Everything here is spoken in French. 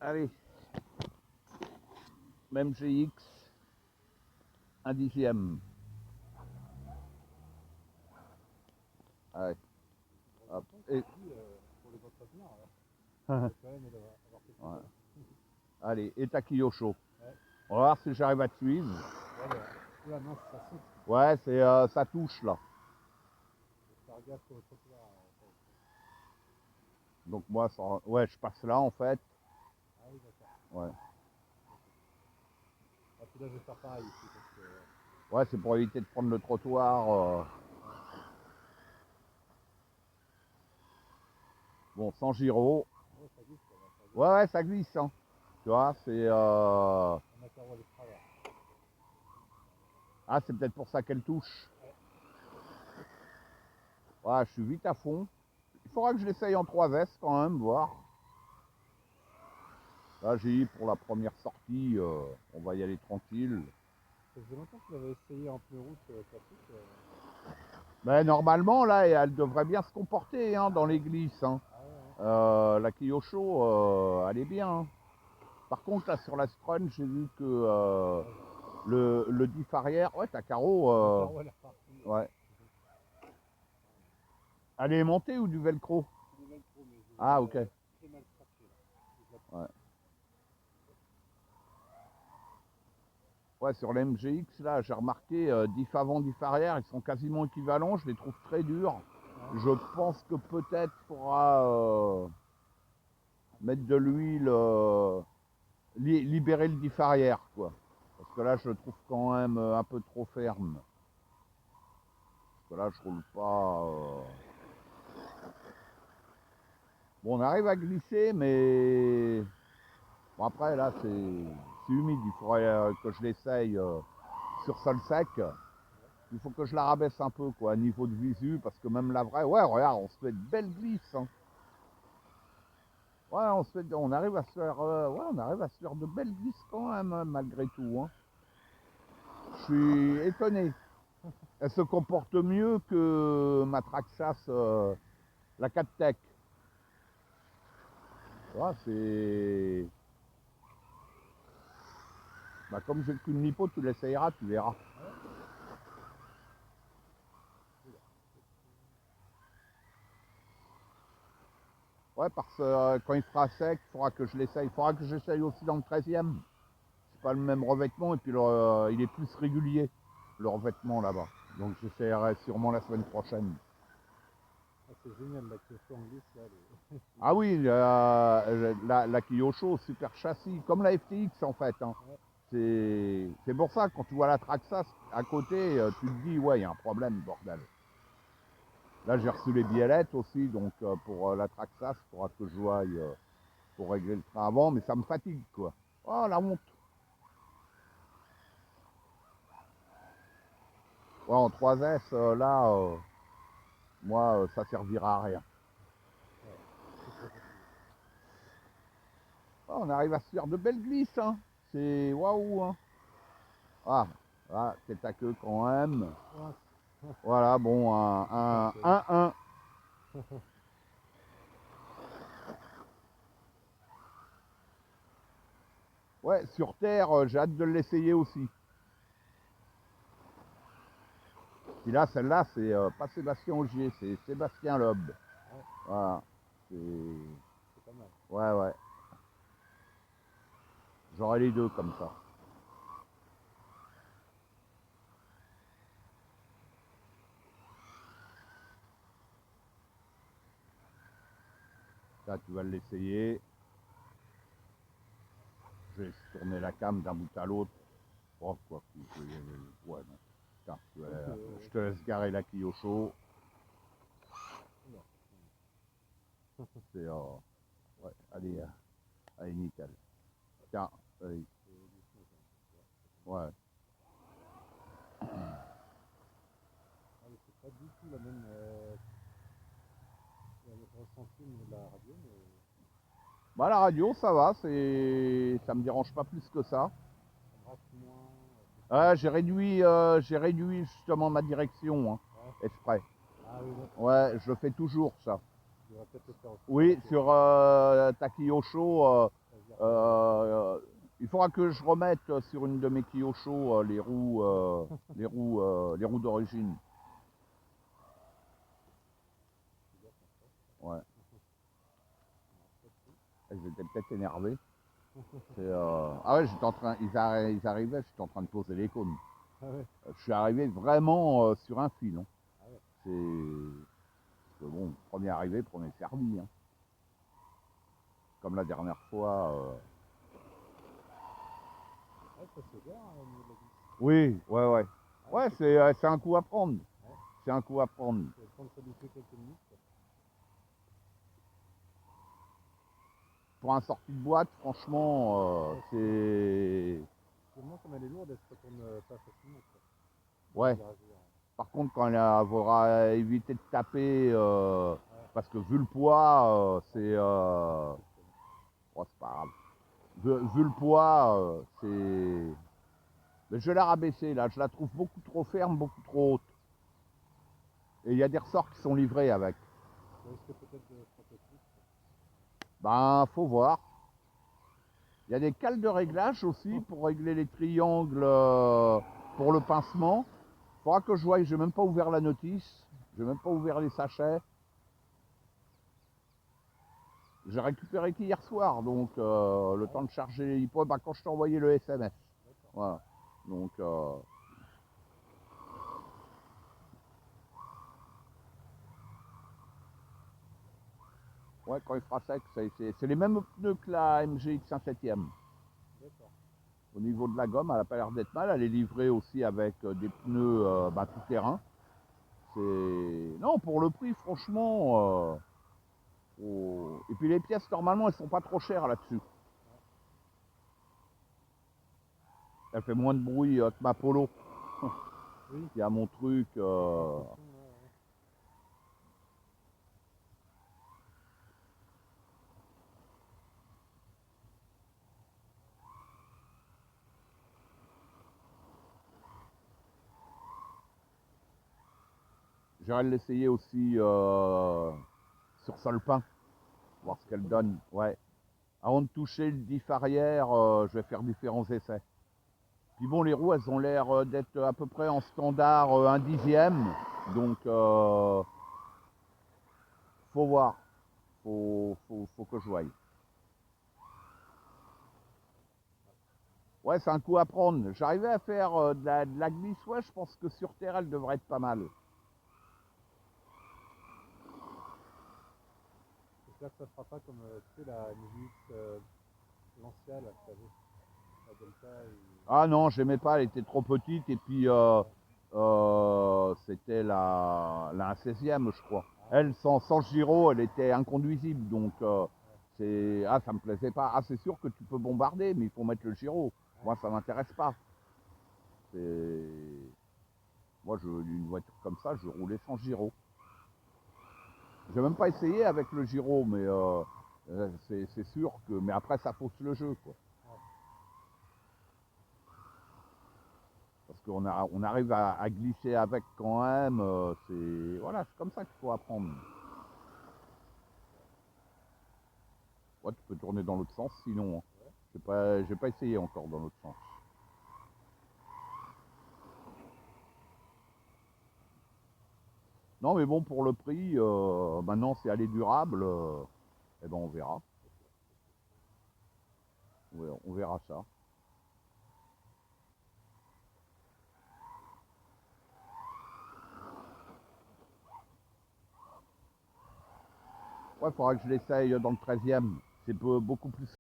Allez, même GX, un dixième. Allez, hop. Et... pour les entretenants, alors. Quand même avoir quelque chose. Allez, et ta Kyosho. Ouais. On va voir si j'arrive à te suivre. Ouais, là, non, ça saute. Ouais, c'est ça touche là. Ça regarde sur le trottoir. Donc moi, ça... ouais, je passe là en fait. Ah oui, d'accord. Ouais. Ah, puis là, je vais faire pareil ici. Parce que... Ouais, c'est pour éviter de prendre le trottoir. Bon, sans gyro. Ouais, ça glisse, ça va. Ça glisse. Ouais, ça glisse. Hein. Tu vois, c'est... On a qu'à voir les travers. Ah, c'est peut-être pour ça qu'elle touche. Ouais, je suis vite à fond. Il faudra que je l'essaye en 3S quand même, voir. Là, j'ai dit pour la première sortie, on va y aller tranquille. Ça faisait longtemps que tu l'avais essayé en pneu route classique. Mais normalement, là, elle devrait bien se comporter hein, dans les glisses. Hein. Ah ouais. La Kyosho, elle est bien. Hein. Par contre, là, sur la Strun, j'ai vu que le diff arrière... Ouais, ta carreau... Le carreau, elle est repartie. Ouais. Elle est montée ou du velcro? Du velcro, mais je Ah, ok. très mal scratché, là. Ouais. Ouais, sur l'MGX, là, j'ai remarqué diff avant, diff arrière, ils sont quasiment équivalents, je les trouve très durs. Ouais. Je pense que peut-être faudra mettre de l'huile, libérer le diff arrière, quoi. Parce que là, je le trouve quand même un peu trop ferme. Parce que là, je roule pas... Bon, on arrive à glisser, mais... Bon, après, là, c'est humide, il faudrait que je l'essaye sur sol sec. Il faut que je la rabaisse un peu, quoi, à niveau de visu, parce que même la vraie... Ouais, regarde, on se fait de belles glisses, hein. Ouais, on arrive à se faire... ouais, on arrive à se faire de belles glisses quand même, hein, malgré tout, hein. Je suis étonné. Elle se comporte mieux que ma Traxxas, la 4Tech. Ouais, c'est... Bah, comme j'ai qu'une lipo, tu l'essayeras, tu verras. Ouais, parce que quand il fera sec, il faudra que je l'essaye. Il faudra que j'essaye aussi dans le 13e. C'est pas le même revêtement et puis il est plus régulier, le revêtement là-bas. Donc j'essaierai sûrement la semaine prochaine. Ah, c'est génial la Kyosho en glisse là. Ah oui, la Kyosho, super châssis, comme la FTX en fait. Hein. Ouais. C'est pour ça, quand tu vois la Traxxas à côté, tu te dis, ouais, il y a un problème, bordel. Là, j'ai reçu les billettes aussi, donc pour la Traxxas, il faudra que je aille pour régler le train avant, mais ça me fatigue, quoi. Oh, la honte. Ouais, en 3S, là, moi, ça servira à rien. Oh, on arrive à se faire de belles glisses, hein. C'est waouh, hein. Ah, là, c'est ta queue quand même. Voilà, bon, un 1-1. Ouais, sur Terre, j'ai hâte de l'essayer aussi. Puis là, celle-là, c'est pas Sébastien Ogier, c'est Sébastien Loeb. Voilà. C'est pas mal. Ouais, ouais. J'aurai les deux comme ça. Là, tu vas l'essayer. Je vais tourner la cam d'un bout à l'autre. Oh, quoi. Ouais, non. Tiens, je te laisse garer la Kyosho. C'est... ouais, allez, allez, nickel. Tiens, allez. Ouais. C'est pas du tout la même ressenti au niveau de la radio. Mais... Bah, la radio, ça va, ça me dérange pas plus que ça. J'ai réduit justement ma direction, hein, exprès. Ah oui, ouais, je fais toujours ça. Tu devrais peut-être le faire aussi. Oui, sur ta Kyosho, Il faudra que je remette sur une de mes Kyosho les roues d'origine. Ouais. Ils étaient peut-être énervés. Ah ouais, j'étais en train, ils arrivaient, j'étais en train de poser les cônes. Ah ouais. Je suis arrivé vraiment sur un fil. Hein. Ah ouais. C'est bon, premier arrivé, premier servi. Hein. Comme la dernière fois. Ouais, ça se gare au niveau de la glisse. Oui, ouais. Ah, Ouais, c'est un coup à prendre. Ouais. C'est un coup à prendre. Il faut le temps de s'habituer quelques minutes. Quoi. Pour un sortie de boîte, franchement, c'est. Seulement, comme elle est lourde, elle se retourne pas facilement. Ouais. Par contre, quand elle aura évité de taper, parce que vu le poids, c'est. Oh, c'est pas grave. Vu le poids, c'est. Mais je vais la rabaisser là, je la trouve beaucoup trop ferme, beaucoup trop haute. Et il y a des ressorts qui sont livrés avec. Ça risque peut-être de frapper plus. Ben, faut voir. Il y a des cales de réglage aussi pour régler les triangles pour le pincement. Il faudra que je voie, j'ai même pas ouvert la notice, j'ai même pas ouvert les sachets. J'ai récupéré qu'hier soir, donc le temps de charger les hippos, bah, quand je t'ai envoyé le SMS. Voilà. Donc ouais, quand il fera sec, c'est les mêmes pneus que la MGX 1 7e. Au niveau de la gomme, elle n'a pas l'air d'être mal. Elle est livrée aussi avec des pneus tout terrain. Non, pour le prix, franchement. Et puis les pièces, normalement, elles sont pas trop chères là-dessus. Elle fait moins de bruit que ma Polo. Oui. Il y a mon truc. J'irai l'essayer aussi sur sol peint, voir ce qu'elle donne. Ouais. Avant de toucher le diff arrière, je vais faire différents essais. Puis bon, les roues, elles ont l'air d'être à peu près en standard 1/10. Donc, faut voir. Faut que je voie. Ouais, c'est un coup à prendre. J'arrivais à faire de la glisse. Ouais, je pense que sur terre, elle devrait être pas mal. J'espère que ça ne fera pas comme tu sais, la MGX Lancia, là, que t'avais. La Delta. Ah non, j'aimais pas, elle était trop petite. Et puis, c'était la 1/16e, je crois. Elle, sans gyro, elle était inconduisible. Donc, ça me plaisait pas. Ah, c'est sûr que tu peux bombarder, mais il faut mettre le gyro. Moi, ça m'intéresse pas. Moi, une voiture comme ça, je roulais sans gyro. J'ai même pas essayé avec le gyro, mais c'est sûr que. Mais après, ça fausse le jeu, quoi. Parce qu'on arrive à glisser avec quand même. Voilà, c'est comme ça qu'il faut apprendre. Ouais, tu peux tourner dans l'autre sens, sinon. Hein. J'ai pas essayé encore dans l'autre sens. Non, mais bon, pour le prix, maintenant c'est aller durable. Eh ben, on verra. Ouais, on verra ça. Ouais, il faudra que je l'essaye dans le 13e. C'est beaucoup plus